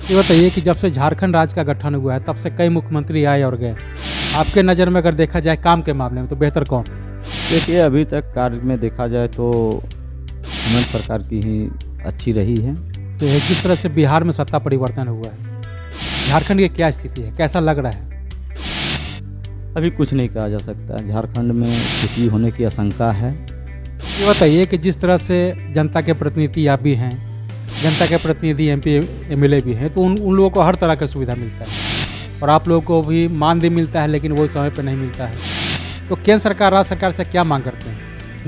ये बताइए कि जब से झारखंड राज्य का गठन हुआ है तब से कई मुख्यमंत्री आए और गए। आपके नज़र में अगर देखा जाए काम के मामले में तो बेहतर कौन? देखिए, अभी तक कार्य में देखा जाए तो हेमंत सरकार की ही अच्छी रही है। तो जिस तरह से बिहार में सत्ता परिवर्तन हुआ है, झारखंड की क्या स्थिति है, कैसा लग रहा है? अभी कुछ नहीं कहा जा सकता, झारखंड में कुछ भी होने की आशंका है। ये बताइए कि जिस तरह से जनता के प्रतिनिधि आप भी हैं, जनता के प्रतिनिधि MP MLA भी हैं, तो उन लोगों को हर तरह का सुविधा मिलता है और आप लोगों को भी मानदेय मिलता है, लेकिन वो समय पर नहीं मिलता है। तो केंद्र सरकार राज्य सरकार से क्या मांग करते हैं?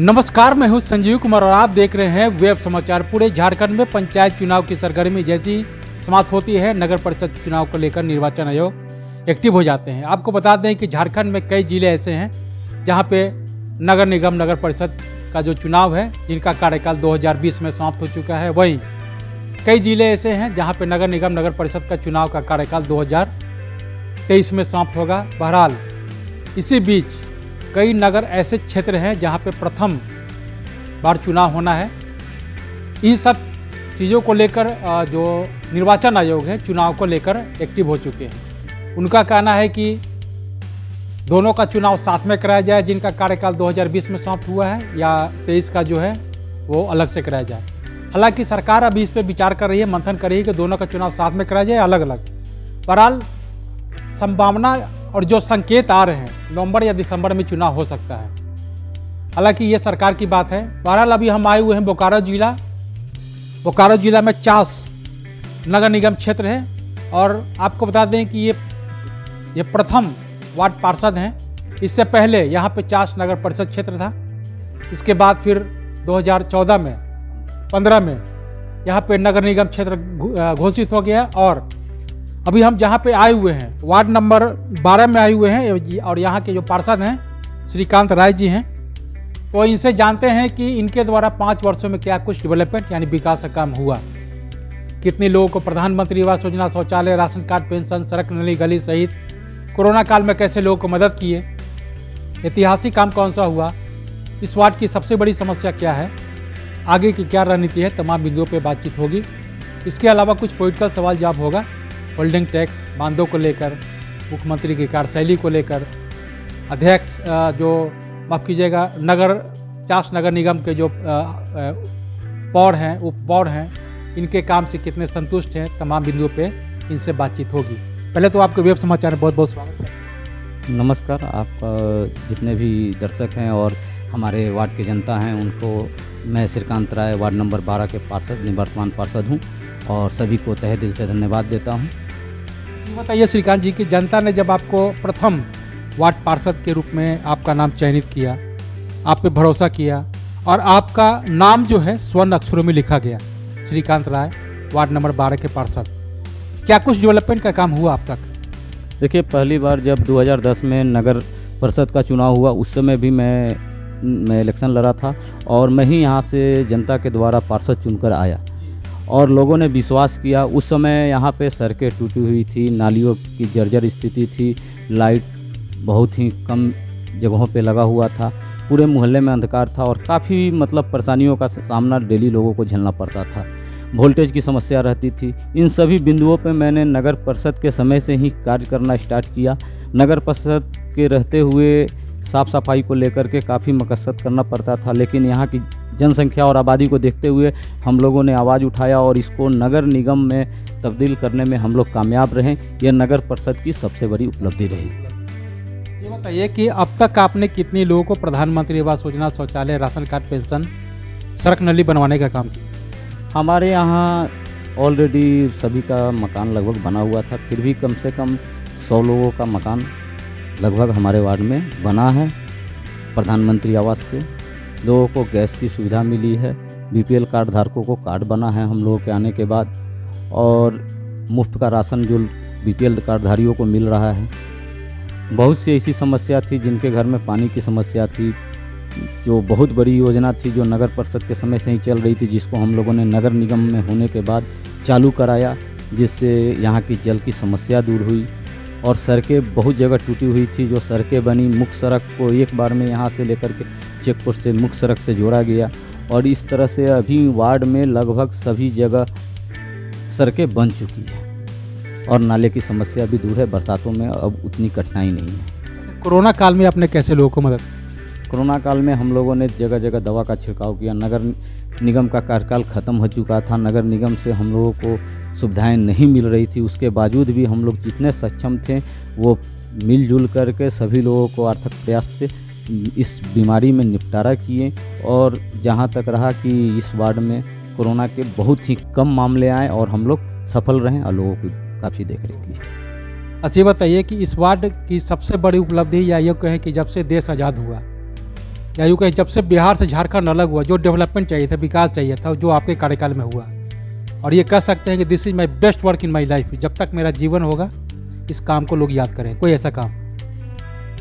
नमस्कार, मैं हूं संजीव कुमार और आप देख रहे हैं वेब समाचार। पूरे झारखंड में पंचायत चुनाव की सरगर्मी जैसी समाप्त होती है, नगर परिषद चुनाव को लेकर निर्वाचन आयोग एक्टिव हो जाते हैं। आपको बता दें कि झारखंड में कई जिले ऐसे हैं जहां पे नगर निगम नगर परिषद का जो चुनाव है, जिनका कार्यकाल 2020 में समाप्त हो चुका है, वहीं कई जिले ऐसे हैं जहां पे नगर निगम नगर परिषद का चुनाव का कार्यकाल 2023 में समाप्त होगा। बहरहाल इसी बीच कई नगर ऐसे क्षेत्र हैं जहां पे प्रथम बार चुनाव होना है। इन सब चीज़ों को लेकर जो निर्वाचन आयोग है चुनाव को लेकर एक्टिव हो चुके हैं। उनका कहना है कि दोनों का चुनाव साथ में कराया जाए, जिनका कार्यकाल 2020 में समाप्त हुआ है, या 23 का जो है वो अलग से कराया जाए। हालांकि सरकार अभी इस पर विचार कर रही है, मंथन कर रही है कि दोनों का चुनाव साथ में कराया जाए, अलग अलग। बहरहाल संभावना और जो संकेत आ रहे हैं, नवंबर या दिसंबर में चुनाव हो सकता है। हालांकि ये सरकार की बात है। बहरहाल अभी हम आए हुए हैं बोकारो जिला में 50 नगर निगम क्षेत्र है और आपको बता दें कि ये प्रथम वार्ड पार्षद हैं। इससे पहले यहाँ पे 50 नगर परिषद क्षेत्र था। इसके बाद फिर 2015 में यहाँ पे नगर निगम क्षेत्र घोषित हो गया और अभी हम जहाँ पे आए हुए हैं वार्ड नंबर 12 में आए हुए हैं और यहाँ के जो पार्षद हैं श्रीकांत राय जी हैं। तो इनसे जानते हैं कि इनके द्वारा 5 वर्षों में क्या कुछ डेवलपमेंट यानी विकास का काम हुआ, कितने लोगों को प्रधानमंत्री आवास योजना, शौचालय, राशन कार्ड, पेंशन, सड़क, नली, गली सहित कोरोना काल में कैसे लोगों को मदद किए, ऐतिहासिक काम कौन सा हुआ, इस वार्ड की सबसे बड़ी समस्या क्या है, आगे की क्या रणनीति है, तमाम बिंदुओं पर बातचीत होगी। इसके अलावा कुछ पॉलिटिकल सवाल जवाब होगा, होल्डिंग टैक्स, बांधों को लेकर, मुख्यमंत्री की कार्यशैली को लेकर, अध्यक्ष जो माफ़ कीजिएगा नगर 50 नगर निगम के जो पौर हैं उप पौर हैं, इनके काम से कितने संतुष्ट हैं, तमाम बिंदुओं पे इनसे बातचीत होगी। पहले तो आपके वेब समाचार में बहुत बहुत स्वागत है। नमस्कार, आपका जितने भी दर्शक हैं और हमारे वार्ड के जनता हैं उनको मैं श्रीकांत राय वार्ड नंबर 12 के पार्षद, निवर्तमान पार्षद हूँ और सभी को तहे दिल से धन्यवाद देता हूँ। बताइए श्रीकांत जी कि जनता ने जब आपको प्रथम वार्ड पार्षद के रूप में आपका नाम चयनित किया, आप पे भरोसा किया और आपका नाम जो है स्वर्ण अक्षरों में लिखा गया, श्रीकांत राय वार्ड नंबर 12 के पार्षद, क्या कुछ डेवलपमेंट का काम हुआ अब तक? देखिए, पहली बार जब 2010 में नगर परिषद का चुनाव हुआ उस समय भी मैं इलेक्शन लड़ा था और मैं ही यहाँ से जनता के द्वारा पार्षद चुनकर आया और लोगों ने विश्वास किया। उस समय यहाँ पे सड़कें टूटी हुई थी, नालियों की जर्जर स्थिति थी, लाइट बहुत ही कम जगहों पे लगा हुआ था, पूरे मोहल्ले में अंधकार था और काफ़ी परेशानियों का सामना डेली लोगों को झेलना पड़ता था। वोल्टेज की समस्या रहती थी। इन सभी बिंदुओं पे मैंने नगर परिषद के समय से ही कार्य करना स्टार्ट किया। नगर परिषद के रहते हुए साफ़ सफाई को लेकर के काफ़ी मकसद करना पड़ता था, लेकिन यहाँ की जनसंख्या और आबादी को देखते हुए हम लोगों ने आवाज़ उठाया और इसको नगर निगम में तब्दील करने में हम लोग कामयाब रहे। यह नगर परिषद की सबसे बड़ी उपलब्धि रही। ये बताइए कि अब तक आपने कितने लोगों को प्रधानमंत्री आवास योजना, शौचालय, राशन कार्ड, पेंशन, सड़क, नली बनवाने का काम किया? हमारे यहाँ ऑलरेडी सभी का मकान लगभग बना हुआ था, फिर भी कम से कम 100 लोगों का मकान लगभग हमारे वार्ड में बना है। प्रधानमंत्री आवास से लोगों को गैस की सुविधा मिली है, BPL कार्ड धारकों को कार्ड बना है हम लोगों के आने के बाद, और मुफ्त का राशन जो BPL कार्डधारियों को मिल रहा है। बहुत सी ऐसी समस्या थी जिनके घर में पानी की समस्या थी, जो बहुत बड़ी योजना थी जो नगर परिषद के समय से ही चल रही थी, जिसको हम लोगों ने नगर निगम में होने के बाद चालू कराया, जिससे यहाँ की जल की समस्या दूर हुई। और सड़कें बहुत जगह टूटी हुई थी, जो सड़कें बनी, मुख्य सड़क को एक बार में यहाँ से लेकर के चेक पोस्ट से मुख्य सड़क से जोड़ा गया और इस तरह से अभी वार्ड में लगभग सभी जगह सड़कें बन चुकी हैं। और नाले की समस्या भी दूर है। बरसातों में अब उतनी कठिनाई नहीं है। कोरोना काल में आपने कैसे लोगों को मदद? कोरोना काल में हम लोगों ने जगह जगह दवा का छिड़काव किया। नगर निगम का कार्यकाल ख़त्म हो चुका था। नगर निगम से हम लोगों को सुविधाएं नहीं मिल रही थी। उसके बावजूद भी हम लोग जितने सक्षम थे वो मिलजुल करके सभी लोगों को आर्थिक प्रयास से इस बीमारी में निपटारा किए। और जहां तक रहा कि इस वार्ड में कोरोना के बहुत ही कम मामले आए और हम लोग सफल रहें और लोगों की काफ़ी देखरेख की। अच्छा, ये बताइए कि इस वार्ड की सबसे बड़ी उपलब्धि, या यूँ कहें कि जब से देश आज़ाद हुआ, या यूँ कहें जब से बिहार से झारखंड अलग हुआ, जो डेवलपमेंट चाहिए था, विकास चाहिए था, जो आपके कार्यकाल में हुआ, और ये कह सकते हैं कि this is my best work in my life, जब तक मेरा जीवन होगा इस काम को लोग याद करें, कोई ऐसा काम?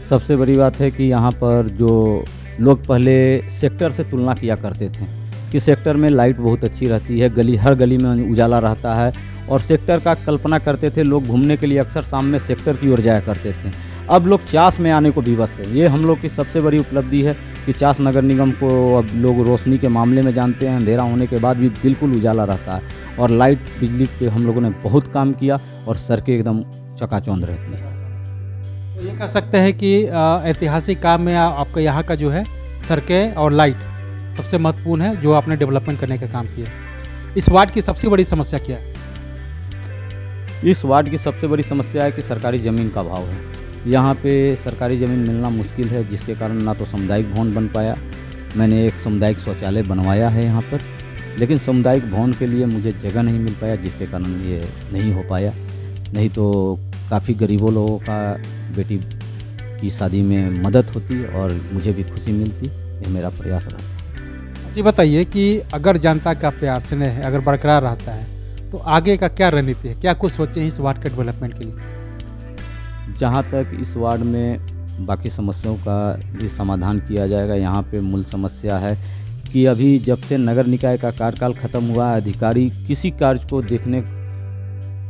सबसे बड़ी बात है कि यहाँ पर जो लोग पहले सेक्टर से तुलना किया करते थे कि सेक्टर में लाइट बहुत अच्छी रहती है, हर गली में उजाला रहता है, और सेक्टर का कल्पना करते थे। लोग घूमने के लिए अक्सर शाम में सेक्टर की ओर जाया करते थे। अब लोग चास में आने को विवश है। ये हम लोग की सबसे बड़ी उपलब्धि है कि चास नगर निगम को अब लोग रोशनी के मामले में जानते हैं। अंधेरा होने के बाद भी बिल्कुल उजाला रहता है, और लाइट बिजली पे हम लोगों ने बहुत काम किया और सड़कें एकदम चकाचौंध रहती है। तो ये कह सकते हैं कि ऐतिहासिक काम में आपका यहाँ का जो है सड़कें और लाइट सबसे महत्वपूर्ण है, जो आपने डेवलपमेंट करने का काम किया। इस वार्ड की सबसे बड़ी समस्या क्या है? इस वार्ड की सबसे बड़ी समस्या है कि सरकारी ज़मीन का अभाव है। यहाँ पे सरकारी ज़मीन मिलना मुश्किल है, जिसके कारण ना तो सामुदायिक भवन बन पाया। मैंने एक सामुदायिक शौचालय बनवाया है यहाँ पर, लेकिन सामुदायिक भवन के लिए मुझे जगह नहीं मिल पाया, जिसके कारण ये नहीं हो पाया। नहीं तो काफ़ी गरीबों लोगों का बेटी की शादी में मदद होती और मुझे भी खुशी मिलती। ये मेरा प्रयास रहा। जी बताइए कि अगर जनता का प्यार स्नेह अगर बरकरार रहता है तो आगे का क्या रणनीति है, क्या कुछ सोचे हैं इस वार्ड के डेवलपमेंट के लिए? जहाँ तक इस वार्ड में बाकी समस्याओं का भी समाधान किया जाएगा। यहाँ पे मूल समस्या है कि अभी जब से नगर निकाय का कार्यकाल ख़त्म हुआ, अधिकारी किसी कार्य को देखने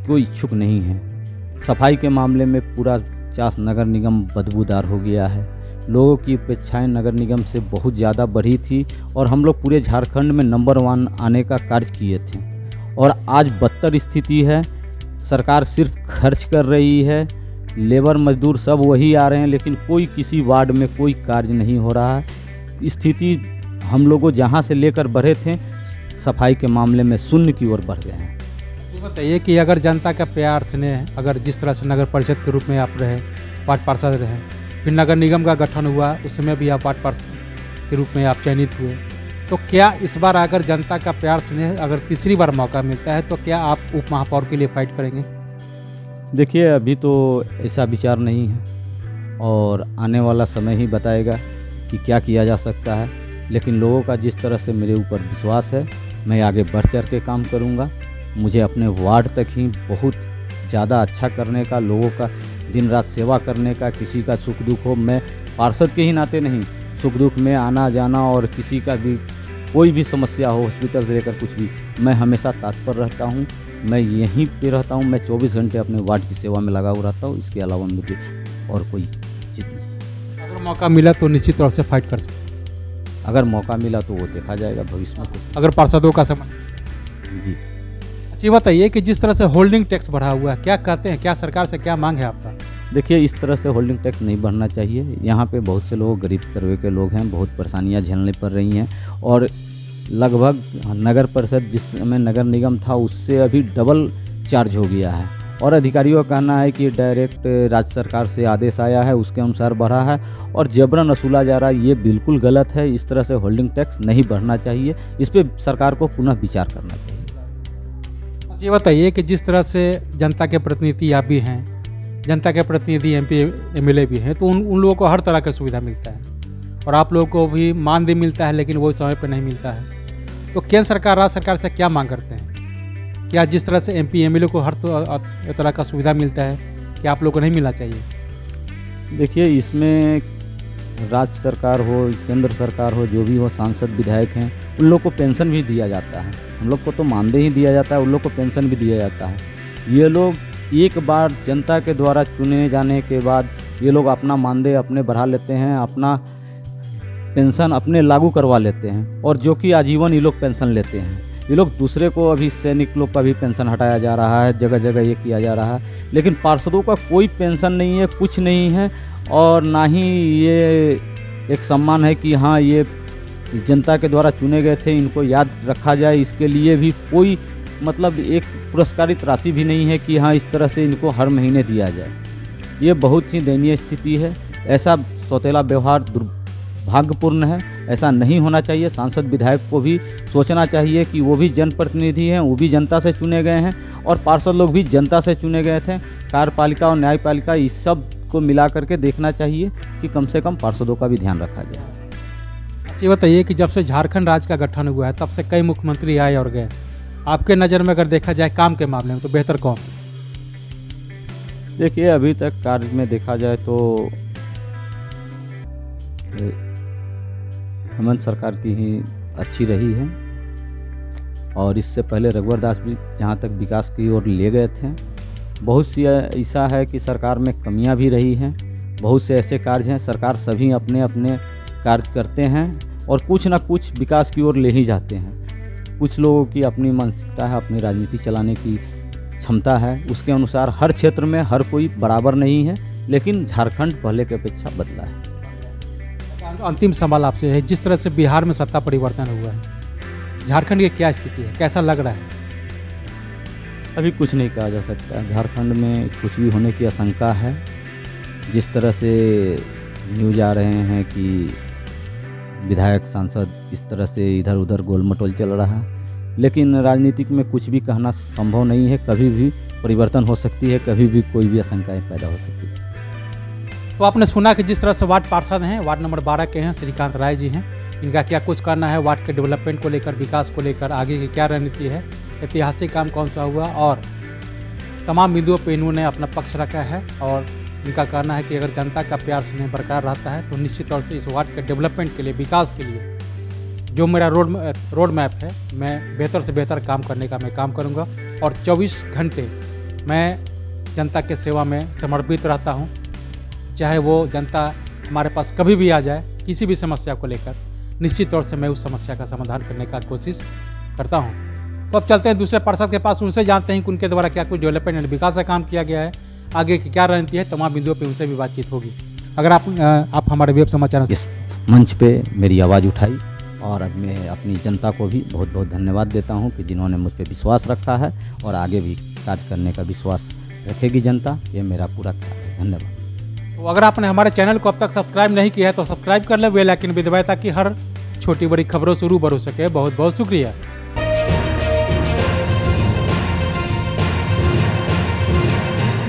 को इच्छुक नहीं है। सफाई के मामले में पूरा चास नगर निगम बदबूदार हो गया है। लोगों की अपेक्षाएं नगर निगम से बहुत ज़्यादा बढ़ी थी और हम लोग पूरे झारखंड में नंबर 1 आने का कार्य किए थे, और आज बदतर स्थिति है। सरकार सिर्फ खर्च कर रही है, लेबर मजदूर सब वही आ रहे हैं, लेकिन कोई किसी वार्ड में कोई कार्य नहीं हो रहा है। स्थिति हम लोगों जहां से लेकर बढ़े थे, सफाई के मामले में शून्य की ओर बढ़ गए हैं। ये बताइए कि अगर जनता का प्यार स्नेह, अगर जिस तरह से नगर परिषद के रूप में आप रहे, वार्ड पार्षद रहे, फिर नगर निगम का गठन हुआ, उस समय भी आप वार्ड पार्षद के रूप में आप चयनित हुए, तो क्या इस बार अगर जनता का प्यार स्नेह अगर तीसरी बार मौका मिलता है तो क्या आप उप महापौर के लिए फाइट करेंगे? देखिए, अभी तो ऐसा विचार नहीं है और आने वाला समय ही बताएगा कि क्या किया जा सकता है। लेकिन लोगों का जिस तरह से मेरे ऊपर विश्वास है, मैं आगे बढ़ चढ़ के काम करूंगा। मुझे अपने वार्ड तक ही बहुत ज़्यादा अच्छा करने का, लोगों का दिन रात सेवा करने का, किसी का सुख दुख हो, मैं पार्षद के ही नाते नहीं, सुख दुख में आना जाना और किसी का भी कोई भी समस्या हो, हॉस्पिटल से लेकर कुछ भी, मैं हमेशा तत्पर रहता हूँ। मैं यहीं पे रहता हूँ, मैं 24 घंटे अपने वार्ड की सेवा में लगा हुआ रहता हूँ। इसके अलावा मुझे और कोई चीज़ नहीं। अगर मौका मिला तो निश्चित तौर से फाइट कर सकते? अगर मौका मिला तो वो देखा जाएगा भविष्य में। अगर पार्षदों का समय? जी। अच्छी बताइए कि जिस तरह से होल्डिंग टैक्स बढ़ा हुआ है, क्या कहते हैं, क्या सरकार से क्या मांग है आपका? देखिए, इस तरह से होल्डिंग टैक्स नहीं बढ़ना चाहिए। यहाँ पे बहुत से लोग गरीब तबके के लोग हैं, बहुत परेशानियाँ झेलने पड़ रही हैं, और लगभग नगर परिषद जिस समय नगर निगम था उससे अभी डबल चार्ज हो गया है, और अधिकारियों का कहना है कि डायरेक्ट राज्य सरकार से आदेश आया है, उसके अनुसार बढ़ा है और जबरन वसूला जा रहा है। ये बिल्कुल गलत है। इस तरह से होल्डिंग टैक्स नहीं बढ़ना चाहिए। इस पर सरकार को पुनः विचार करना चाहिए। ये बताइए कि जिस तरह से जनता के प्रतिनिधि आप भी हैं, जनता के प्रतिनिधि MP MLA भी हैं, तो उन लोगों को हर तरह का सुविधा मिलता है, और आप लोगों को भी मानदेय मिलता है, लेकिन वो समय पर नहीं मिलता है। तो केंद्र सरकार, राज्य सरकार से क्या मांग करते हैं? क्या जिस तरह से MP MLA को हर तरह का सुविधा मिलता है, क्या आप लोगों को नहीं मिलना चाहिए? देखिए, इसमें राज्य सरकार हो, केंद्र सरकार हो, जो भी हो, सांसद विधायक हैं, उन लोग को पेंशन भी दिया जाता है। हम लोग को तो मानदेय ही दिया जाता है, उन लोग को पेंशन भी दिया जाता है। ये लोग एक बार जनता के द्वारा चुने जाने के बाद ये लोग अपना मानदेय अपने बढ़ा लेते हैं, अपना पेंशन अपने लागू करवा लेते हैं, और जो कि आजीवन ये लोग पेंशन लेते हैं। ये लोग दूसरे को, अभी सैनिक लोग का भी पेंशन हटाया जा रहा है, जगह जगह ये किया जा रहा है, लेकिन पार्षदों का कोई पेंशन नहीं है, कुछ नहीं है। और ना ही ये एक सम्मान है कि हाँ ये जनता के द्वारा चुने गए थे, इनको याद रखा जाए, इसके लिए भी कोई मतलब एक पुरस्कारित राशि भी नहीं है कि हाँ इस तरह से इनको हर महीने दिया जाए। ये बहुत ही दयनीय स्थिति है। ऐसा सौतेला व्यवहार दुर्भाग्यपूर्ण है, ऐसा नहीं होना चाहिए। सांसद विधायक को भी सोचना चाहिए कि वो भी जनप्रतिनिधि हैं, वो भी जनता से चुने गए हैं, और पार्षद लोग भी जनता से चुने गए थे। कार्यपालिका और न्यायपालिका इस सब को मिला करके देखना चाहिए कि कम से कम पार्षदों का भी ध्यान रखा जाए। अच्छा ये बताइए कि जब से झारखंड राज्य का गठन हुआ है तब से कई मुख्यमंत्री आए और गए, आपके नज़र में अगर देखा जाए काम के मामले में तो बेहतर कौन? देखिए अभी तक कार्य में देखा जाए तो हेमंत सरकार की ही अच्छी रही है, और इससे पहले रघुवर दास भी जहाँ तक विकास की ओर ले गए थे। बहुत सी ऐसा है कि सरकार में कमियां भी रही हैं, बहुत से ऐसे कार्य हैं, सरकार सभी अपने अपने कार्य करते हैं और कुछ ना कुछ विकास की ओर ले ही जाते हैं। कुछ लोगों की अपनी मानसिकता है, अपनी राजनीति चलाने की क्षमता है, उसके अनुसार हर क्षेत्र में हर कोई बराबर नहीं है, लेकिन झारखंड पहले की अपेक्षा बदला है। अंतिम सवाल आपसे है, जिस तरह से बिहार में सत्ता परिवर्तन हुआ है, झारखंड की क्या स्थिति है, कैसा लग रहा है? अभी कुछ नहीं कहा जा सकता। झारखंड में कुछ भी होने की आशंका है। जिस तरह से न्यूज आ रहे हैं कि विधायक सांसद इस तरह से इधर उधर गोलमटोल चल रहा है, लेकिन राजनीतिक में कुछ भी कहना संभव नहीं है। कभी भी परिवर्तन हो सकती है, कभी भी कोई भी आशंकाएं पैदा हो सकती है। तो आपने सुना कि जिस तरह से वार्ड पार्षद हैं, वार्ड नंबर 12 के हैं, श्रीकांत राय जी हैं, इनका क्या कुछ करना है वार्ड के डेवलपमेंट को लेकर, विकास को लेकर, आगे की क्या रणनीति है, ऐतिहासिक काम कौन सा हुआ, और तमाम बिंदुओं पर इन्होंने अपना पक्ष रखा है। और इनका कहना है कि अगर जनता का प्यार स्नेह बरकरार रहता है तो निश्चित तौर से इस वार्ड के डेवलपमेंट के लिए, विकास के लिए जो मेरा रोड मैप है, मैं बेहतर से बेहतर काम करने का मैं काम करूँगा। और 24 घंटे मैं जनता के सेवा में समर्पित रहता हूँ, चाहे वो जनता हमारे पास कभी भी आ जाए, किसी भी समस्या को लेकर, निश्चित तौर से मैं उस समस्या का समाधान करने का कोशिश करता हूँ। तो अब चलते हैं दूसरे पार्षद के पास, उनसे जानते हैं कि उनके द्वारा क्या कुछ डेवलपमेंट एंड विकास का काम किया गया है, आगे की क्या रणनीति है, तमाम बिंदुओं पे उनसे भी बातचीत होगी। अगर आप हमारे वेब समाचार इस मंच पे मेरी आवाज़ उठाई, और अब मैं अपनी जनता को भी बहुत बहुत धन्यवाद देता हूँ कि जिन्होंने मुझ पर विश्वास रखा है, और आगे भी कार्य करने का विश्वास रखेगी जनता। ये मेरा पूरा कार्य है। धन्यवाद। तो अगर आपने हमारे चैनल को अब तक सब्सक्राइब नहीं किया है तो सब्सक्राइब कर ले, बेल आइकन भी दबाएं ताकि हर छोटी बड़ी खबरों से रूबरू हो सके। बहुत बहुत शुक्रिया।